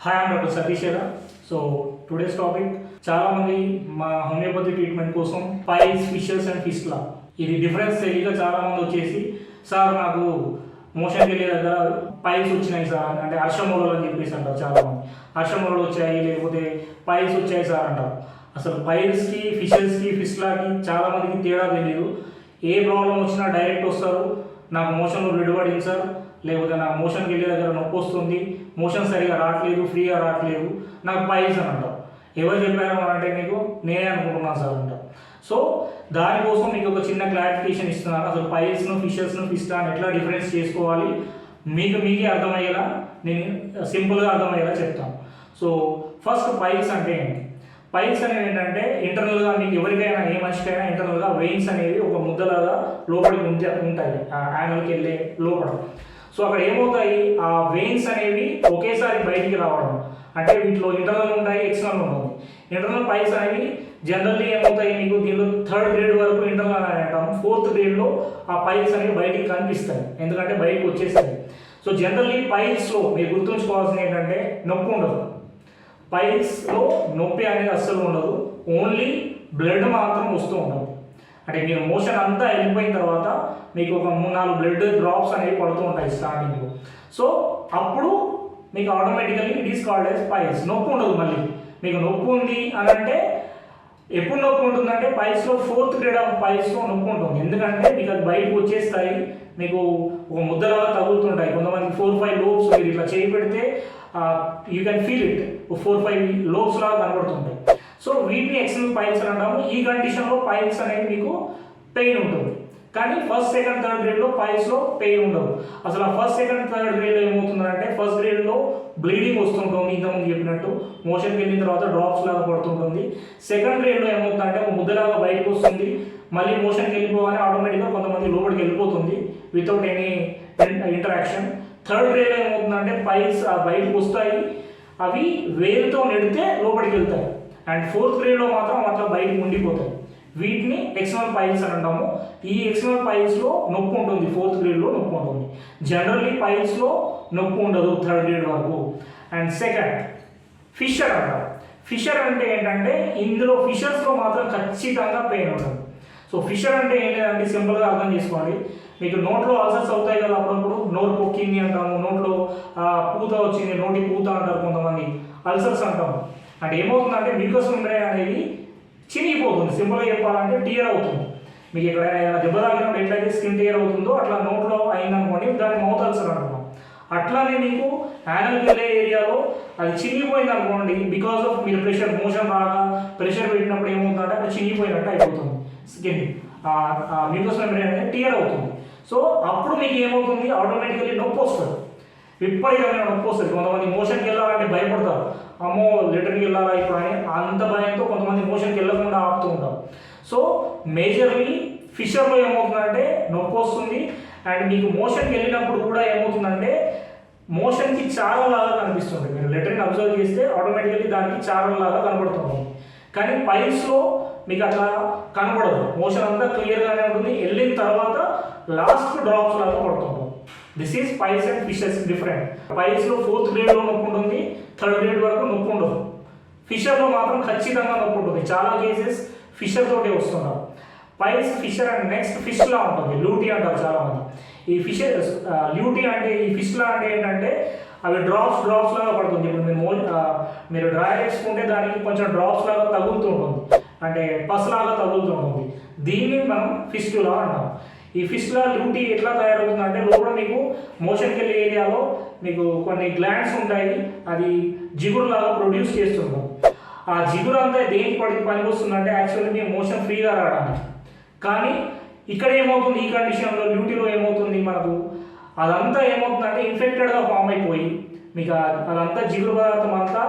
Hi, I'm Dr. Satish Shera. So today's topic చాలా మంది మా హోమియోపతి ట్రీట్మెంట్ కోసం పైల్స్, ఫిషర్స్ అండ్ ఫిస్టులా ఇది డిఫరెన్స్ తెలియక చాలా మంది వచ్చేసి సార్ నాకు మోషన్కి వెళ్ళే దగ్గర పైల్స్ వచ్చినాయి సార్ అంటే హర్షమూలలు అని చెప్పేసి అంటారు చాలా మంది. హర్షమూలలు వచ్చాయి లేకపోతే పైల్స్ వచ్చాయి సార్ అంటారు. అసలు పైల్స్కి, ఫిషర్స్కి, ఫిస్టులాకి చాలా మందికి తేడా తెలియదు. ఏ ప్రాబ్లం వచ్చినా డైరెక్ట్ వస్తారు, నాకు మోషన్లో బ్లడ్ పడింది సార్, లేకపోతే నాకు మోషన్కి వెళ్ళే దగ్గర నొప్పి వస్తుంది, మోషన్ సరిగా రావట్లేదు, ఫ్రీగా రావట్లేదు, నాకు పైల్స్ అని అంటారు. ఎవరు చెప్పారు అంటే మీకు నేనే అనుకుంటున్నాను సార్ అంట. సో దానికోసం మీకు ఒక చిన్న క్లారిఫికేషన్ ఇస్తున్నాను. అసలు పైల్స్ను, ఫిషర్స్ను, ఫిస్టులను ఎట్లా డిఫరెన్స్ చేసుకోవాలి మీకే అర్థమయ్యేలా నేను సింపుల్గా అర్థమయ్యేలా చెప్తాను. సో ఫస్ట్ పైల్స్ అంటే ఏంటి? పైల్స్ అనేవి ఏంటంటే ఇంటర్నల్గా మీకు ఎవరికైనా ఏ మనిషికైనా ఇంటర్నల్గా వెయిన్స్ అనేవి ఒక ముద్దలాగా లోపలికి ఉంటాయి యానల్కి వెళ్ళే లోపల. సో అక్కడ ఏమవుతాయి, ఆ వెయిన్స్ అనేవి ఒకేసారి బయటికి రావడం అంటే వీటిలో ఇంటర్నల్ ఉంటాయి, ఎక్స్టర్నల్ ఉంటుంది. ఇంటర్నల్ పైల్స్ అనేవి జనరల్లీ ఏమవుతాయి మీకు దీనిలో 3rd గ్రేడ్ వరకు ఇంటర్నల్ అని అంటాము. 4th గ్రేడ్లో ఆ పైల్స్ అనేవి బయటికి కనిపిస్తాయి, ఎందుకంటే బయటకు వచ్చేస్తాయి. సో జనరల్లీ పైల్స్లో మీరు గుర్తుంచుకోవాల్సింది ఏంటంటే నొప్పి ఉండదు. పైల్స్లో నొప్పి అనేది అస్సలు ఉండదు, ఓన్లీ బ్లడ్ మాత్రం వస్తూ ఉండదు. అంటే మీరు మోషన్ అంతా వెళ్ళిపోయిన తర్వాత మీకు ఒక 3-4 బ్లడ్ డ్రాప్స్ అనేవి పడుతూ ఉంటాయి స్టార్టింగ్లో. సో అప్పుడు మీకు automatically it is called as piles. నొప్పి ఉండదు. మళ్ళీ మీకు నొప్పి ఉంది అని అంటే ఎప్పుడు నొప్పి ఉంటుందంటే పైల్స్లో 4th గ్రేడ్ ఆఫ్ పైల్స్లో నొప్పి ఉంటుంది, ఎందుకంటే మీకు అది బయటకు వచ్చేస్తాయి, మీకు ఒక ముద్దలాగా తగులుతుంటాయి. కొంతమంది 4-5 లోబ్స్ మీరు ఇట్లా చేయి పెడితే you can feel it, 4-5 lobes లాగా కనబడుతుంటాయి. సో వీటిని ఎక్స్టర్నల్ పైల్స్ అని అంటాము. ఈ కండిషన్లో పైల్స్ అనేవి మీకు పెయిన్ ఉంటుంది, కానీ 1st, 2nd, 3rd గ్రేడ్లో పైల్స్లో పెయిన్ ఉండదు. అసలు ఆ 1st, 2nd, 3rd గ్రేడ్లో ఏమవుతుందంటే 1st గ్రేడ్లో బ్లీడింగ్ వస్తుంటుంది, ఇంతకుముందు చెప్పినట్టు మోషన్కి వెళ్ళిన తర్వాత డ్రాప్స్ లాగా పడుతుంటుంది. 2nd గ్రేడ్లో ఏమవుతుందంటే ఒక ముద్దలాగా బయటకు వస్తుంది, మళ్ళీ మోషన్కి వెళ్ళిపోగానే ఆటోమేటిక్గా కొంతమంది లోపలికి వెళ్ళిపోతుంది వితౌట్ ఎనీ ఇంటరాక్షన్. 3rd గ్రేడ్లో ఏమవుతుందంటే పైల్స్ బయటకు వస్తాయి, అవి వేలుతో నెడితే లోపలికి వెళ్తాయి. అండ్ 4th గ్రేడ్లో మాత్రం అట్లా బయటకు ఉండిపోతాయి. వీటిని ఎక్స్టర్నల్ పైల్స్ అని అంటాము. ఈ ఎక్స్టర్నల్ పైల్స్లో నొప్పి ఉంటుంది, 4th గ్రేడ్లో నొప్పి ఉంటుంది. జనరల్లీ పైల్స్లో నొప్పి ఉండదు 3rd గ్రేడ్ వరకు. అండ్ సెకండ్ ఫిషర్ అంటాం. ఫిషర్ అంటే ఏంటంటే ఇందులో ఫిషర్స్లో మాత్రం ఖచ్చితంగా పెయిన్ ఉంటుంది. సో ఫిషర్ అంటే ఏం లేదంటే సింపుల్గా అర్థం చేసుకోండి. మీకు నోట్లో అల్సర్స్ అవుతాయి కదా, అప్పుడప్పుడు నోరు పొక్కింది అంటాము, నోట్లో పూత వచ్చింది, నోటి పూత అంటారు కొంతమంది, అల్సర్స్ అంటాము. అంటే ఏమవుతుందంటే మ్యూకస్ మెంబ్రేన్ అనేది చినిగిపోతుంది. సింపుల్గా చెప్పాలంటే టియర్ అవుతుంది. మీకు ఇక్కడ దెబ్బ తాకినప్పుడు ఎట్లయితే స్కిన్ టియర్ అవుతుందో అట్లా నోట్లో అయిందనుకోండి, దాన్ని మౌత్ అల్సర్ అంటున్నాం. అట్లానే మీకు యానల్కి వెళ్ళే ఏరియాలో అది చినిగిపోయింది అనుకోండి, బికాస్ ఆఫ్ మీరు ప్రెషర్, మోషన్ రాక ప్రెషర్ పెట్టినప్పుడు ఏమవుతుందంటే అక్కడ చినిగిపోయినట్టు అయిపోతుంది స్కిన్, మ్యూకస్ మెంబ్రేన్ అనేది టియర్ అవుతుంది. సో అప్పుడు మీకు ఏమవుతుంది, ఆటోమేటికల్లీ నొప్పి వస్తుంది, విపరీతమైన నొప్పి వస్తుంది. కొంతమంది మోషన్కి వెళ్ళాలంటే భయపడతారు, అమ్మో లెటర్కి వెళ్ళాలా ఇప్పుడు అని, అంత భయంతో కొంతమంది మోషన్కి వెళ్ళకుండా ఆపుతూ ఉంటారు. సో మేజర్లీ ఫిషర్లో ఏమవుతుందంటే నొప్పి వస్తుంది. అండ్ మీకు మోషన్కి వెళ్ళినప్పుడు కూడా ఏమవుతుందంటే మోషన్కి చారలాగా కనిపిస్తుంది. మీరు లెటర్ని అబ్జర్వ్ చేస్తే ఆటోమేటికల్లీ దానికి చారలాగా కనబడుతుంది. కానీ పైల్స్లో మీకు అట్లా కనబడదు, మోషన్ అంతా క్లియర్గానే ఉంటుంది. వెళ్ళిన తర్వాత లాస్ట్ డ్రాప్స్ లాగా పడుతుంటుంది. This is piles and fissures different. పైల్స్లో 4th గ్రేడ్లో నొప్పి ఉంటుంది, 3rd గ్రేడ్ వరకు నొప్పి ఉండదు. ఫిషర్లో మాత్రం ఖచ్చితంగా నొప్పి ఉంటుంది. చాలా కేసెస్ ఫిషర్ తోటే వస్తున్నారు. Piles, fissure and next fistula ఉంటుంది, లూటీ అంటారు చాలామంది. ఈ ఫిషర్ ల్యూటీ అంటే ఈ ఫిస్టులా అంటే ఏంటంటే అవి డ్రాప్స్ లాగా పడుతుంది. ఇప్పుడు మీరు డ్రాయర్ వేసుకుంటే దానికి కొంచెం డ్రాప్స్ లాగా తగులుతూ ఉంటుంది, అంటే పస్ లాగా తగులుతూ ఉంటుంది. దీన్ని మనం ఫిస్టులా అంటాం. ఈ ఫిస్టులా ల్యూటీ ఎట్లా తయారవుతుందంటే లోపల మీకు మోషన్కి వెళ్ళే ఏరియాలో మీకు కొన్ని గ్లాండ్స్ ఉంటాయి, అది జిగురులాగా ప్రొడ్యూస్ చేస్తుంటాం. ఆ జిగురు అంతా దేనికి పనికి వస్తుందంటే యాక్చువల్లీ మీ మోషన్ ఫ్రీగా రావడానికి. కానీ ఇక్కడ ఏమవుతుంది, ఈ కండిషన్లో ల్యూటీలో ఏమవుతుంది, మనకు అదంతా ఏమవుతుందంటే ఇన్ఫెక్టెడ్గా ఫామ్ అయిపోయి మీకు అదంతా జిగురు పదార్థం అంతా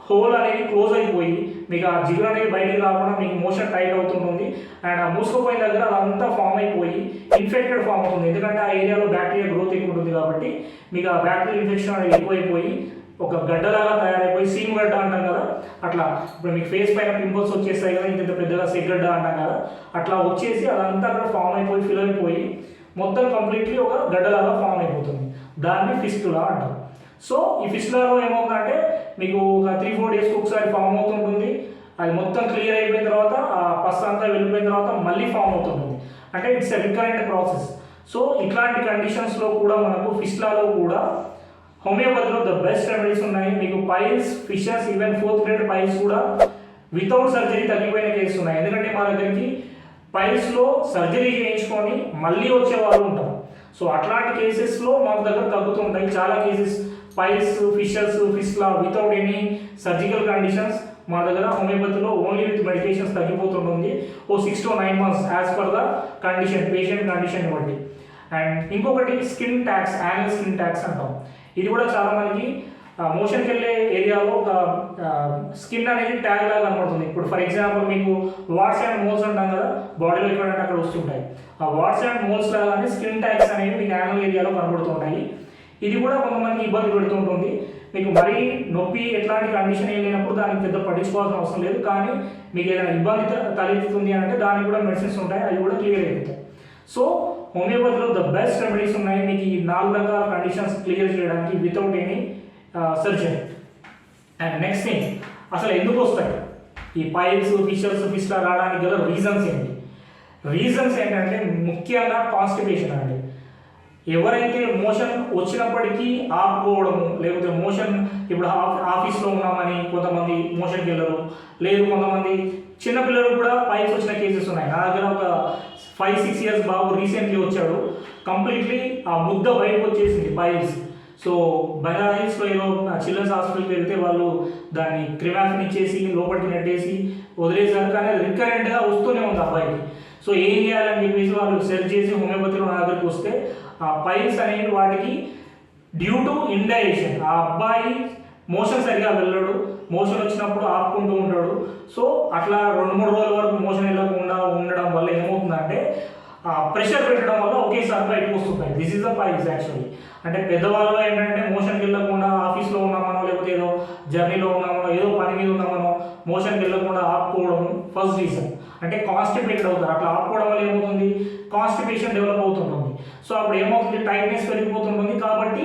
హోల్ అనేది క్లోజ్ అయిపోయి మీకు ఆ జిగురు అనేది బయటికి రాకుండా మీకు మోషన్ టైట్ అవుతుంటుంది. అండ్ ఆ మూసుకుపోయిన దగ్గర అదంతా ఫామ్ అయిపోయి ఇన్ఫెక్టెడ్ ఫామ్ అవుతుంది, ఎందుకంటే ఆ ఏరియాలో బ్యాక్టీరియా గ్రోత్ ఎక్కువ ఉంటుంది కాబట్టి మీకు ఆ బ్యాక్టీరియల్ ఇన్ఫెక్షన్ అనేది ఎక్కువైపోయి ఒక గడ్డలాగా తయారైపోయి సీమ్ గడ్డ అంటాం కదా, అట్లా ఇప్పుడు మీకు ఫేస్ పైన పింపుల్స్ వచ్చేస్తాయి కదా, ఇంత పెద్దగా సెగ్గడ్డ అంటాం కదా, అట్లా వచ్చేసి అదంతా అక్కడ ఫామ్ అయిపోయి ఫిల్ అయిపోయి మొత్తం కంప్లీట్లీ ఒక గడ్డలాగా ఫామ్ అయిపోతుంది. దాన్ని ఫిస్టులా అంటారు. సో ఈ ఫిస్టులాలో ఏమవుతుందంటే మీకు ఒక 3-4 డేస్కి ఒకసారి ఫామ్ అవుతుంటుంది. అది మొత్తం క్లియర్ అయిపోయిన తర్వాత ఆ పస్ అంతా వెళ్ళిపోయిన తర్వాత మళ్ళీ ఫామ్ అవుతుంటుంది. అంటే it's a recurrent process. So ఇట్లాంటి కండిషన్స్లో కూడా మనకు ఫిస్టులాలో కూడా హోమియోపతిలో ద బెస్ట్ రెమెడీస్ ఉన్నాయి. మీకు piles, fissures, even 4th grade piles కూడా వితౌట్ సర్జరీ తగ్గిపోయిన కేసులు ఉన్నాయి. ఎందుకంటే మా దగ్గరికి పైల్స్లో సర్జరీ చేయించుకొని మళ్ళీ వచ్చే వాళ్ళు ఉంటారు. సో అట్లాంటి కేసెస్లో మా దగ్గర తగ్గుతుంటాయి చాలా cases. Piles, fissures, fistula without any surgical conditions మా దగ్గర హోమియోపతిలో ఓన్లీ విత్ మెడికేషన్స్ తగ్గిపోతుంటుంది. 6 to 9 months as per the condition, patient condition బట్టి. అండ్ ఇంకొకటి skin tags, anal skin tags అంటాం. ఇది కూడా చాలా మందికి మోషన్కి వెళ్ళే ఏరియాలో ఒక స్కిన్ అనేది ట్యాగ్ లాగా కనబడుతుంది. ఇప్పుడు ఫర్ ఎగ్జాంపుల్ మీకు వాట్స్ అండ్ మోల్స్ అంటాం కదా, బాడీలో ఎక్కడంటే అక్కడ వస్తుంటాయి. ఆ వాట్స్ అండ్ మోల్స్ లాగానే స్కిన్ ట్యాగ్స్ అనేవి మీకు యాన్యువల్ ఏరియాలో కనబడుతుంటాయి. ఇది కూడా కొంతమందికి ఇబ్బంది పెడుతుంటుంది. మీకు మరీ నొప్పి ఎట్లాంటి కండిషన్ ఏం లేనప్పుడు దానికి పెద్ద పట్టించుకోవాల్సిన అవసరం లేదు. కానీ మీకు ఏదైనా ఇబ్బంది తలెత్తుతుంది అంటే దానికి కూడా మెడిసిన్స్ ఉంటాయి, అవి కూడా క్లియర్ అయిపోతాయి. సో హోమియోపతిలో ద బెస్ట్ రెమెడీస్ ఉన్నాయి మీకు ఈ 4 రకాల కండిషన్స్ క్లియర్ చేయడానికి without any surgery. And next thing, అసలు ఎందుకు వస్తాయి ఈ పైల్స్, ఫిషర్స్, ఫిస్టులా రావడానికి గల రీజన్స్ ఏంటి? రీజన్స్ ఏంటంటే ముఖ్యంగా కాన్స్టిపేషన్ అండి. ఎవరైతే మోషన్ వచ్చినప్పటికీ ఆపుకోవడము, లేకపోతే మోషన్ ఇప్పుడు ఆఫీస్లో ఉన్నామని కొంతమంది మోషన్కి వెళ్ళరు, లేదు కొంతమంది చిన్నపిల్లలు కూడా పైల్స్ వచ్చిన కేసెస్ ఉన్నాయి. నా దగ్గర ఒక 5-6 years బాబు రీసెంట్లీ వచ్చాడు, కంప్లీట్లీ ఆ ముద్ద బయటకు వచ్చేసింది పైల్స్. సో బెనారస్లో ఏదో చిల్డ్రన్స్ హాస్పిటల్కి వెళ్తే వాళ్ళు దాన్ని క్రిమాఫిన్ ఇచ్చేసి లోపలికి నెట్టేసి వదిలేసారు, కానీ అది రికరెంట్గా వస్తూనే ఉంది అబ్బాయికి. సో ఏం చేయాలని చెప్పేసి వాళ్ళు సెర్చ్ చేసి హోమియోపతిలో నా దగ్గరికి వస్తే ఆ పైల్స్ అనేవి వాటికి డ్యూ టు ఇండైజెషన్. ఆ అబ్బాయి మోషన్ సరిగా వెళ్ళడు, మోషన్ వచ్చినప్పుడు ఆపుకుంటూ ఉంటాడు. సో అట్లా 2-3 రోజుల వరకు మోషన్ వెళ్ళకుండా ఉండడం వల్ల ఏమవుతుందంటే ప్రెషర్ పెట్టడం వల్ల ఒకేసారి బయటకు వస్తుంటాయి. This is the piles actually. అంటే పెద్దవాళ్ళు ఏంటంటే మోషన్కి వెళ్ళకుండా ఆఫీస్లో ఉన్నామనో లేకపోతే ఏదో జర్నీలో ఉన్నామనో ఏదో పని మీద ఉన్నామనో మోషన్కి వెళ్ళకుండా ఆపుకోవడం ఫస్ట్ రీజన్. అంటే కాన్స్టిపేటెడ్ అవుతారు. అట్లా ఆపుకోవడం వల్ల ఏమవుతుంది, కాన్స్టిపేషన్ డెవలప్ అవుతుంటుంది. సో అప్పుడు ఏమవుతుంది, టైట్నెస్ పెరిగిపోతుంటుంది. కాబట్టి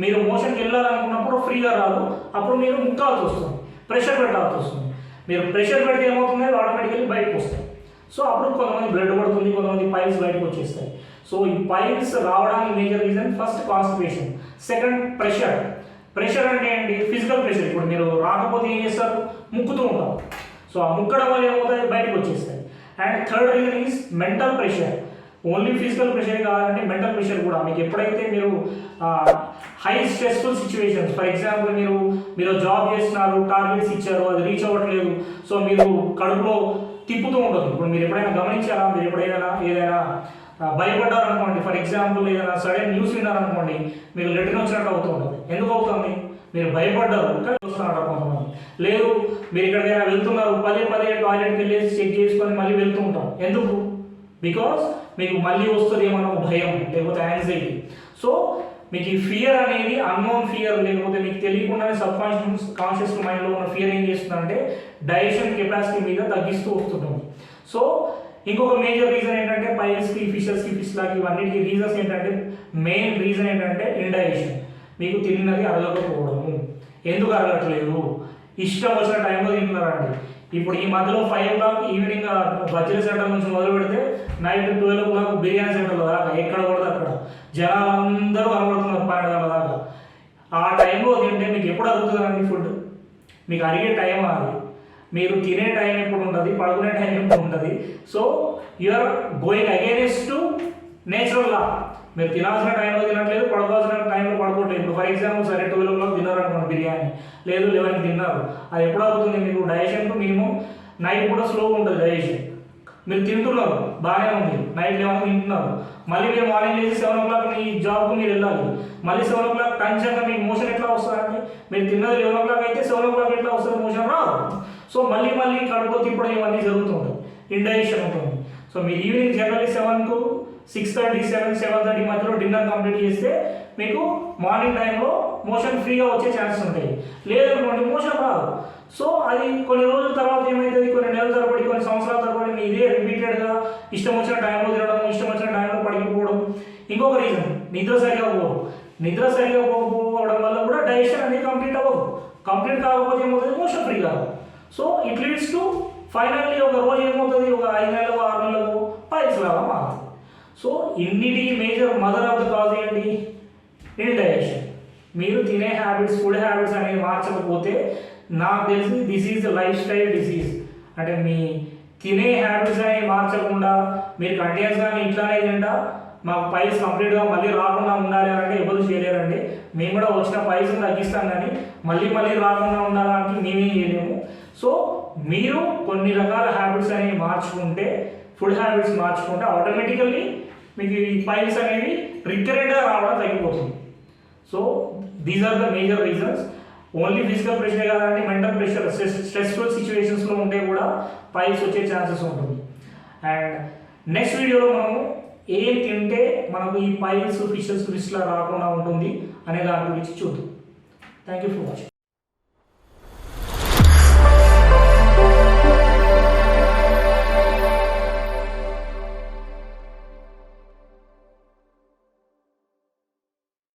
మీరు మోషన్కి వెళ్ళాలనుకున్నప్పుడు ఫ్రీగా రాదు, అప్పుడు మీరు ముక్కాల్సి వస్తుంది, ప్రెషర్ పెట్టాల్సి వస్తుంది. మీరు ప్రెషర్ పెడితే ఏమవుతుంది, ఆటోమేటికల్లీ బయటకు వస్తాయి. సో అప్పుడు కొంతమంది బ్లడ్ పడుతుంది, కొంతమంది పైల్స్ బయటకు వచ్చేస్తాయి. సో ఈ పైల్స్ రావడానికి major reason first constipation, second pressure. Pressure అంటే ఏంటి, ఫిజికల్ ప్రెషర్. ఇప్పుడు మీరు రాకపోతే ఏం చేస్తారు, ముక్కుతూ ఉంటారు. సో ఆ ముక్కడం వల్ల ఏమవుతాయి, బయటకు వచ్చేస్తాయి. And third reason is mental pressure. Only physical pressure కావాలంటే మెంటల్ ప్రెషర్ కూడా. మీకు ఎప్పుడైతే మీరు high stressful situations, for example మీరు జాబ్ చేస్తున్నారు, టార్గెట్స్ ఇచ్చారు, అది రీచ్ అవ్వట్లేదు, సో మీరు కడుపులో తిప్పుతూ ఉంటుంది. ఇప్పుడు మీరు ఎప్పుడైనా గమనించారా, మీరు ఎప్పుడైనా ఏదైనా భయపడ్డారనుకోండి, ఫర్ ఎగ్జాంపుల్ ఏదైనా సడన్ న్యూస్ విన్నారనుకోండి, మీరు లెటర్ వచ్చినట్టు అవుతూ ఉంటుంది. ఎందుకు అవుతుంది, మీరు భయపడ్డారు కానీ వస్తున్నారు కొంతమంది. లేదు మీరు ఎక్కడికైనా వెళ్తున్నారు, పదే టాయిలెట్కి వెళ్ళేసి చెక్ చేసుకొని మళ్ళీ వెళ్తూ ఉంటాం. ఎందుకు, బికాస్ మీకు మళ్ళీ వస్తుంది ఏమన్నా భయం లేకపోతే యాంగ్జైటీ. సో మీకు ఈ ఫియర్ అనేది అన్నోన్ ఫియర్, లేకపోతే మీకు తెలియకుండానే కాన్షియస్ మైండ్లో ఉన్న ఫియర్ ఏం చేస్తుందంటే డైజెషన్ కెపాసిటీ మీద తగ్గిస్తూ వస్తుంటుంది. సో ఇంకొక మేజర్ రీజన్ ఏంటంటే పైల్స్కి, ఫిషర్స్కి, ఫిష్లాకి ఇవన్నిటికి రీజన్స్ ఏంటంటే మెయిన్ రీజన్ ఏంటంటే ఇండైజెషన్. మీకు తిన్నది అరగకపోవడము. ఎందుకు అరగట్లేదు, ఇష్టం వచ్చిన టైంలో తింటున్నారండి. ఇప్పుడు ఈ మధ్యలో 5 o'clock ఈవినింగ్ బజ్జీల సెంటర్ నుంచి మొదలు పెడితే నైట్ 12 o'clock బిర్యానీ సెంటర్లో దాకా ఎక్కడ పడితే అక్కడ జనాలందరూ కనబడుతున్నారు 12 గంటల దాకా. ఆ టైంలో తింటే మీకు ఎప్పుడు అరుగుతుందండి ఫుడ్, మీకు అరిగే టైం అది. మీరు తినే టైం ఎప్పుడు ఉంటుంది, పడుకునే టైం ఎప్పుడు ఉంటుంది. So you are going against to natural law. మీరు తినాల్సిన టైంలో తినట్లేదు, పడుకోవాల్సిన టైంలో పడుకోవట్లేదు. ఇప్పుడు ఫర్ ఎగ్జాంపుల్ సరే 12 o'clock తిన్నారు అనుకోండి బిర్యానీ, లేదు 11కి తిన్నారు, అది ఎప్పుడు అవుతుంది మీకు డైజెషన్కు మినిమం నైట్ కూడా స్లోగా ఉంటుంది డైజెషన్. మీరు తింటున్నారు బాగానే ఉంది, నైట్ 11కి తింటున్నారు, మళ్ళీ మీరు మార్నింగ్ లేచి 7 o'clock మీ జాబ్కు మీరు వెళ్ళాలి, మళ్ళీ 7 o'clock టెన్షన్గా మీకు మోషన్ ఎట్లా వస్తుందండి, మీరు తిన్నది 11 o'clock అయితే 7 o'clock ఎట్లా వస్తుంది, మోషన్ రాదు. సో మళ్ళీ కడుపులో తిప్పడం ఇవన్నీ జరుగుతుంటాయి, ఇండైజెషన్ ఉంటుంది. సో మీరు ఈవినింగ్ జనరల్లీ 7 to 6:30, 7:30 మధ్యలో డిన్నర్ కంప్లీట్ చేస్తే మీకు మార్నింగ్ టైంలో మోషన్ ఫ్రీగా వచ్చే ఛాన్సెస్ ఉంటాయి. లేదనుకోండి మోషన్ రాదు. సో అది కొన్ని రోజుల తర్వాత ఏమవుతుంది, కొన్ని నెలల తరబడి, కొన్ని సంవత్సరాల తరబడి మీ ఇదే రిపీటెడ్గా ఇష్టం వచ్చిన టైంలో తినడం, ఇష్టం వచ్చిన టైంలో పడిపోవడం. ఇంకొక రీజన్ నిద్ర సరిగా పోవడం. నిద్ర సరిగా పోకపోవడం వల్ల కూడా కంప్లీట్ కాకపోతే ఏమవుతుంది, మోషన్ ఫ్రీ కాదు. So it leads to finally ఒక రోజు ఏమవుతుంది, ఒక 5 నెలలకు 6 నెలలకు పైల్స్ లాగా మారుతుంది. సో ఇన్నిటికి major mother of the cause ఏంటి, ఇండైజెషన్. మీరు తినే హ్యాబిట్స్, ఫుడ్ హ్యాబిట్స్ అనేవి మార్చకపోతే నాకు తెలిసి this is the lifestyle disease. అంటే మీ తినే హ్యాబిట్స్ అనేవి మార్చకుండా మీరు కంటిన్యూస్గా ఇట్లానే తింటా మాకు పైల్స్ కంప్లీట్గా మళ్ళీ రాకుండా ఉండాలి అంటే ఎవరు చేయలేరండి. మేము కూడా వచ్చిన పైల్స్ తగ్గిస్తాం, కానీ మళ్ళీ రాకుండా ఉండాలని మేమేం చేయలేము. సో మీరు కొన్ని రకాల హ్యాబిట్స్ అనేవి మార్చుకుంటే, ఫుడ్ హ్యాబిట్స్ మార్చుకుంటే ఆటోమేటికల్లీ మీకు ఈ పైల్స్ అనేవి రికరెంట్గా రావడం తగ్గిపోతుంది. So these are the major reasons. Only physical pressure కాదండి, మెంటల్ ప్రెషర్, స్ట్రెస్ఫుల్ సిచ్యువేషన్స్లో ఉంటే కూడా పైల్స్ వచ్చే ఛాన్సెస్ ఉంటుంది. అండ్ నెక్స్ట్ వీడియోలో మనము ఏం తింటే మనకు ఈ పైల్స్, ఫిషెస్, ఫిష్లా రాకుండా ఉంటుంది అనే దాని గురించి చూద్దాం. Thank you for watching.